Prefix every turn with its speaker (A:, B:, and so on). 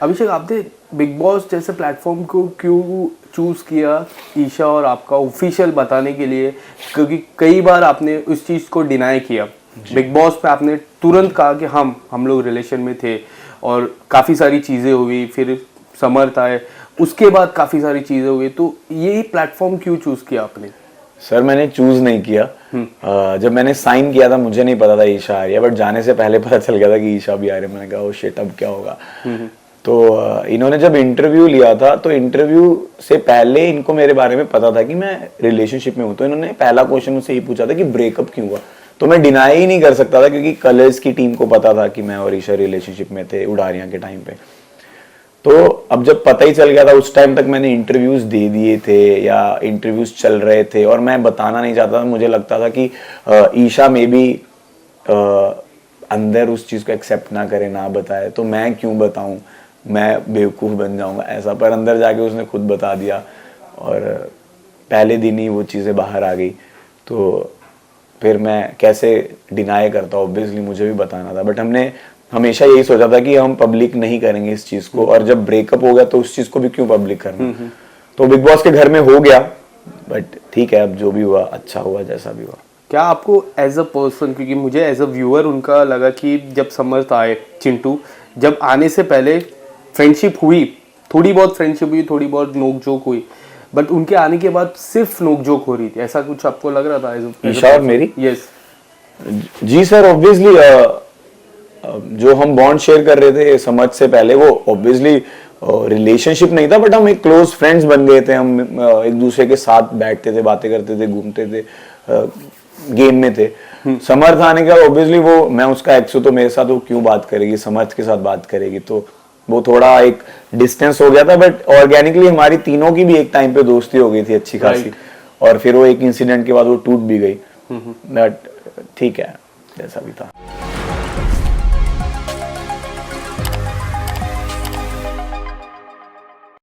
A: अभिषेक, आपने big boss जैसे platform को क्यों चूज़ किया ईशा और आपका ऑफिशियल बताने के लिए? क्योंकि कई बार आपने उस चीज़ को डिनाई किया। बिग बॉस पे आपने तुरंत कहा कि हम लोग रिलेशन में थे और काफ़ी सारी चीज़ें हुई, फिर समर्थ आए, उसके बाद काफ़ी सारी चीज़ें हुई, तो यही प्लेटफॉर्म क्यों चूज़ किया आपने?
B: सर मैंने चूज नहीं किया। जब मैंने साइन किया था मुझे नहीं पता था ईशा आ रही है, बट जाने से पहले पता चल गया था कि ईशा भी आ रही है। मैंने कहा ओ शिट, अब क्या होगा। तो इन्होंने जब इंटरव्यू लिया था तो इंटरव्यू से पहले इनको मेरे बारे में पता था कि मैं रिलेशनशिप में हूँ। तो इन्होंने पहला क्वेश्चन मुझसे यही पूछा था कि ब्रेकअप क्यों हुआ। तो मैं डिनाई ही नहीं कर सकता था क्योंकि कलर्स की टीम को पता था कि मैं और ईशा रिलेशनशिप में थे उड़ारियां के टाइम पे। तो अब जब पता ही चल गया था, उस टाइम तक मैंने इंटरव्यूज दे दिए थे या इंटरव्यूज चल रहे थे और मैं बताना नहीं चाहता था। मुझे लगता था कि ईशा में भी अंदर उस चीज़ को एक्सेप्ट ना करे, ना बताए, तो मैं क्यों बताऊं, मैं बेवकूफ़ बन जाऊंगा ऐसा। पर अंदर जाके उसने खुद बता दिया और पहले दिन ही वो चीज़ें बाहर आ गई। तो फिर मैं कैसे डिनाई करता, ऑब्वियसली मुझे भी बताना था। बट हमने हमेशा यही सोचा था कि हम पब्लिक नहीं करेंगे इस चीज़ को, और जब ब्रेकअप हो गया तो उस चीज़ को भी क्यों पब्लिक करना। तो बिग बॉस के घर में हो गया, बट ठीक है, अब जो भी हुआ अच्छा हुआ, जैसा भी हुआ।
A: क्या आपको एज अ पर्सन, क्योंकि मुझे एज अ व्यूअर उनका लगा कि जब समर्थ आए, चिंटू, जब आने से पहले फ्रेंडशिप हुई, थोड़ी बहुत फ्रेंडशिप हुई, थोड़ी बहुत नोक जोक हुई, बट उनके आने के बाद सिर्फ नोक जोक हो रही थी, ऐसा कुछ आपको लग रहा था
B: ईशा और मेरी?
A: यस
B: जी सर, ऑब्वियसली जो हम बॉन्ड शेयर कर रहे थे समझ से पहले, वो ऑब्वियसली रिलेशनशिप नहीं था, बट हम एक क्लोज फ्रेंड्स बन गए थे। हम एक दूसरे के साथ बैठते थे, बातें करते थे, घूमते थे, गेम में थे। समर्थ आने का ऑब्वियसली वो, मैं उसका एक्स हूं तो मेरे साथ वो क्यों बात करेगी, समर्थ के साथ बात करेगी, तो वो थोड़ा एक डिस्टेंस हो गया था। बट ऑर्गेनिकली हमारी तीनों की भी एक टाइम पे दोस्ती हो गई थी अच्छी खासी, और फिर वो एक इंसिडेंट के बाद वो टूट भी गई। बट ठीक है, जैसा भी था।